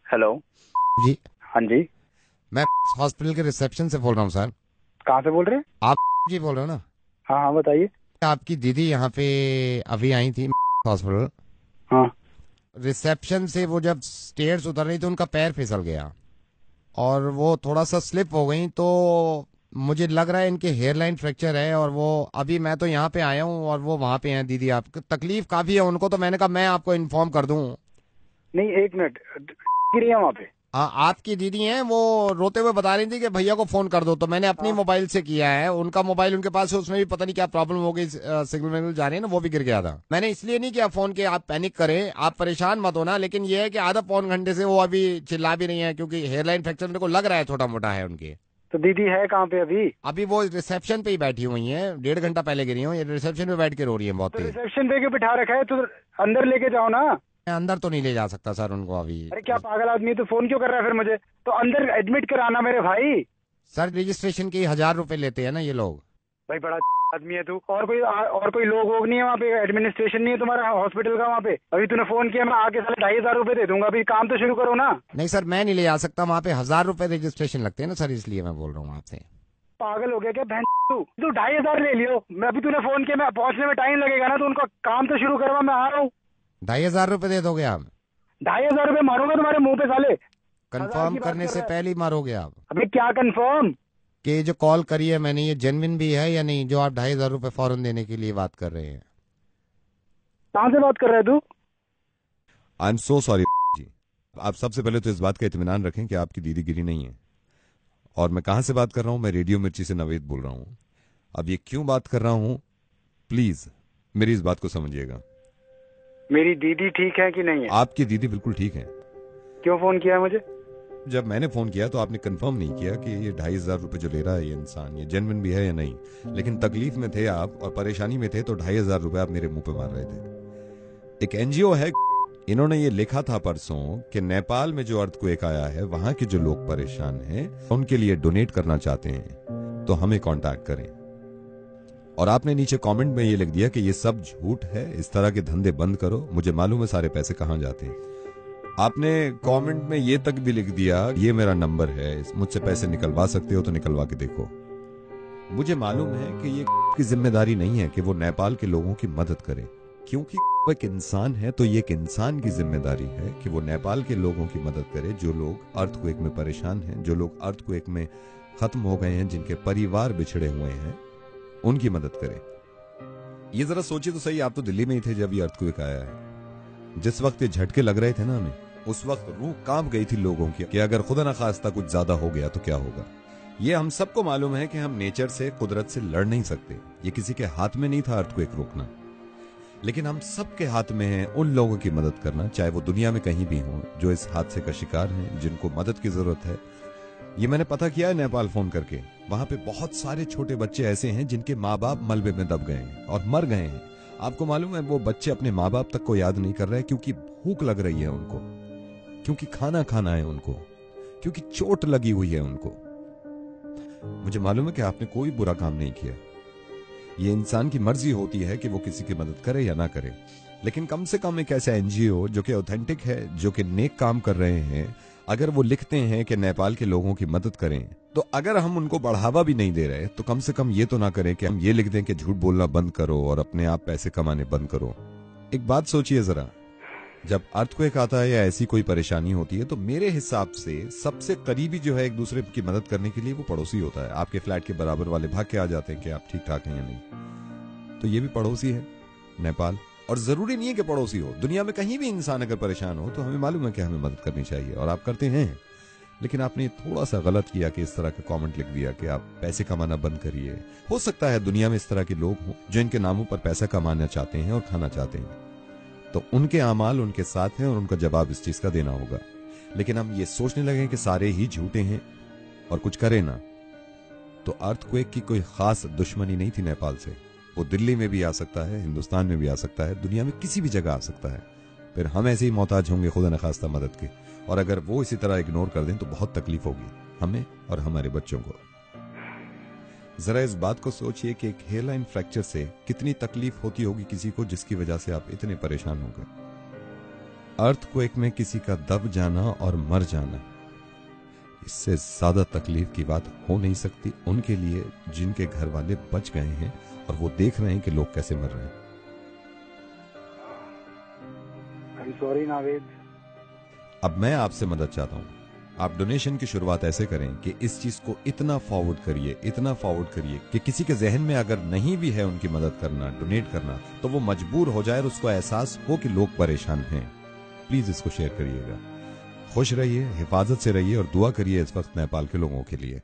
Hello. जी, हाँ जी। मैं hospital के रिसेप्शन से बोल रहा हूँ सर। कहाँ से बोल रहे हैं? आप जी बोल रहे हो ना? हाँ हाँ, बताइए। आपकी दीदी यहाँ पे अभी आई थी हॉस्पिटल। हाँ। रिसेप्शन से वो जब स्टेयर्स उतर रही तो उनका पैर फिसल गया और वो थोड़ा सा स्लिप हो गई, तो मुझे लग रहा है इनके हेयर लाइन फ्रैक्चर है। और वो अभी मैं तो यहाँ पे आया हूँ और वो वहाँ पे हैं दीदी। आपको तकलीफ काफी है उनको, तो मैंने कहा मैं आपको इन्फॉर्म कर दूँ। नहीं, एक मिनट। गिरी है वहाँ पे? आपकी दीदी हैं, वो रोते हुए बता रही थी कि भैया को फोन कर दो, तो मैंने अपनी हाँ। मोबाइल से किया है। उनका मोबाइल उनके पास है, उसमें भी पता नहीं क्या प्रॉब्लम हो गई, सिग्नल विग्नल जा रही है ना, वो भी गिर गया था। मैंने इसलिए नहीं किया फोन के आप पैनिक करें, आप परेशान मत होना। लेकिन ये है कि आधा पौन घंटे से वो अभी चिल्ला भी नहीं है, क्योंकि हेयरलाइन फ्रैक्चर मेरे को लग रहा है छोटा मोटा है उनके। तो दीदी है कहाँ पे अभी? अभी वो रिसेप्शन पे ही बैठी हुई है, 1.5 घंटा पहले गिरी हूँ, ये रिसेप्शन पे बैठ के रो रही है बहुत तो तेज। रिसेप्शन पे क्यों बिठा रखा है? तो अंदर लेके जाओ ना। मैं अंदर तो नहीं ले जा सकता सर उनको अभी। अरे क्या पागल आदमी है, तो फोन क्यों कर रहा है फिर मुझे? तो अंदर एडमिट कराना मेरे भाई। सर रजिस्ट्रेशन के 1,000 रुपए लेते हैं ना ये लोग। भाई बड़ा आदमी है तू। और कोई लोग नहीं है वहाँ पे? एडमिनिस्ट्रेशन नहीं है तुम्हारा हॉस्पिटल का वहाँ पे? अभी तूने फोन किया, मैं आके साले 2,500 रुपए दे दूंगा। अभी काम तो शुरू करो ना। नहीं सर, मैं नहीं ले जा सकता वहाँ पे, 1,000 रुपए रजिस्ट्रेशन लगते हैं ना सर, इसलिए मैं बोल रहा हूँ आपसे। पागल हो गया क्या बहन? तू 2,500 ले लियो। मैं अभी तूने फोन किया, मैं पहुंचने में टाइम लगेगा ना, तो उनका काम तो शुरू करवा, मैं आ रहा हूँ। 2,500 रुपए दे दोगे आप? 2,500 रुपए मारूंगा तुम्हारे मुंह पे साले। हजार कंफर्म की बात करने कर से रहा है? पहले ही मारोगे आप? अबे क्या कंफर्म? कि ये जो कॉल करी है मैंने, ये जेन्युइन भी है या नहीं, जो आप 2,500 रुपए फौरन देने के लिए बात कर रहे हैं? कहाँ से बात कर रहा है तू? आई एम सो सॉरी जी। आप सबसे पहले तो इस बात का इत्मीनान रखें कि आपकी दीदी गिरी नहीं है। और मैं कहां से बात कर रहा हूं? मैं रेडियो मिर्ची से नवेद बोल रहा हूं। अब ये क्यों बात कर रहा हूं, प्लीज मेरी इस बात को समझिएगा। मेरी दीदी ठीक है कि नहीं है? आपकी दीदी बिल्कुल ठीक है। क्यों फोन किया है मुझे? जब मैंने फोन किया तो आपने कंफर्म नहीं किया कि ये 2,500 रुपए जो ले रहा है ये इंसान, ये जेन्युइन भी है या नहीं। लेकिन तकलीफ में थे आप और परेशानी में थे, तो 2,500 रुपए आप मेरे मुंह पे मार रहे थे। एक एनजीओ है, इन्होंने ये लिखा था परसों कि नेपाल में जो अर्थक्वेक आया है, वहां के जो लोग परेशान हैं उनके लिए डोनेट करना चाहते हैं, तो हमें कांटेक्ट करें। और आपने नीचे कमेंट में ये लिख दिया कि ये सब झूठ है, इस तरह के धंधे बंद करो, मुझे मालूम है सारे पैसे कहां जाते हैं। आपने कमेंट में ये तक भी लिख दिया, ये मेरा नंबर है, मुझसे पैसे निकलवा सकते हो तो निकलवा के देखो। मुझे मालूम है कि ये की जिम्मेदारी नहीं है कि वो नेपाल के लोगों की मदद करे, क्योंकि वो एक इंसान है, तो ये एक इंसान की जिम्मेदारी है कि वो नेपाल के लोगों की मदद करे जो लोग अर्थक्वेक में परेशान हैं, जो लोग अर्थक्वेक में खत्म हो गए हैं, जिनके परिवार बिछड़े हुए हैं, उनकी मदद करे। ये जरा सोचिए तो सही, आप तो दिल्ली में ही थे जब ये अर्थक्वेक आया है। जिस वक्त ये झटके लग रहे थे ना हमें, उस वक्त रूह कांप गई थी लोगों की कि अगर खुदा ना खास्ता कुछ ज्यादा हो गया तो क्या होगा। ये हम सबको मालूम है कि हम नेचर से, कुदरत से लड़ नहीं सकते। ये किसी के हाथ में नहीं था अर्थक्वेक रोकना, लेकिन हम सबके हाथ में है उन लोगों की मदद करना, चाहे वो दुनिया में कहीं भी हों, जो इस हादसे का शिकार हैं, जिनको मदद की जरूरत है। ये मैंने पता किया है नेपाल फोन करके, वहां पे बहुत सारे छोटे बच्चे ऐसे हैं जिनके माँ बाप मलबे में दब गए हैं और मर गए हैं। आपको मालूम है वो बच्चे अपने माँ बाप तक को याद नहीं कर रहे, क्योंकि भूख लग रही है उनको, क्योंकि खाना खाना है उनको, क्योंकि चोट लगी हुई है उनको। मुझे मालूम है कि आपने कोई बुरा काम नहीं किया, ये इंसान की मर्जी होती है कि वो किसी की मदद करे या ना करे। लेकिन कम से कम एक ऐसा एनजीओ जो कि ऑथेंटिक है, जो कि नेक काम कर रहे हैं, अगर वो लिखते हैं कि नेपाल के लोगों की मदद करें, तो अगर हम उनको बढ़ावा भी नहीं दे रहे, तो कम से कम ये तो ना करें कि हम ये लिख दें कि झूठ बोलना बंद करो और अपने आप पैसे कमाने बंद करो। एक बात सोचिए जरा, जब अर्थक्वेक आता है या ऐसी कोई परेशानी होती है, तो मेरे हिसाब से सबसे करीबी जो है एक दूसरे की मदद करने के लिए वो पड़ोसी होता है। आपके फ्लैट के बराबर वाले भाग के आ जाते हैं कि आप ठीक ठाक हैं या नहीं। तो ये भी पड़ोसी है नेपाल, और जरूरी नहीं है कि पड़ोसी हो, दुनिया में कहीं भी इंसान अगर परेशान हो तो हमें मालूम है कि हमें मदद करनी चाहिए, और आप करते हैं। लेकिन आपने थोड़ा सा गलत किया कि इस तरह का कमेंट लिख दिया कि आप पैसे कमाना बंद करिए। हो सकता है दुनिया में इस तरह के लोग हों जो इनके नामों पर पैसा कमाना चाहते हैं और खाना चाहते हैं, तो उनके अमाल उनके साथ हैं और उनका जवाब इस चीज का देना होगा। लेकिन हम ये सोचने लगे कि सारे ही झूठे हैं और कुछ करें ना, तो अर्थक्वेक की कोई खास दुश्मनी नहीं थी नेपाल से। वो दिल्ली में भी आ सकता है, हिंदुस्तान में भी आ सकता है, दुनिया में किसी भी जगह आ सकता है। फिर हम ऐसे ही मोहताज होंगे खुदा न खास्ता मदद के, और अगर वो इसी तरह इग्नोर कर दें तो बहुत तकलीफ होगी हमें और हमारे बच्चों को। जरा इस बात को सोचिए कि एक हेयरलाइन फ्रैक्चर से कितनी तकलीफ होती होगी किसी को, जिसकी वजह से आप इतने परेशान हो गए। अर्थक्वेक में किसी का दब जाना और मर जाना, इससे ज्यादा तकलीफ की बात हो नहीं सकती उनके लिए जिनके घर वाले बच गए हैं और वो देख रहे हैं कि लोग कैसे मर रहे हैं। सॉरी नावेद। अब मैं आपसे मदद चाहता हूं, आप डोनेशन की शुरुआत ऐसे करें कि इस चीज को इतना फॉरवर्ड करिए कि किसी के जहन में अगर नहीं भी है उनकी मदद करना, डोनेट करना, तो वो मजबूर हो जाए और उसको एहसास हो कि लोग परेशान हैं। प्लीज इसको शेयर करिएगा। खुश रहिए, हिफाजत से रहिए और दुआ करिए इस वक्त नेपाल के लोगों के लिए।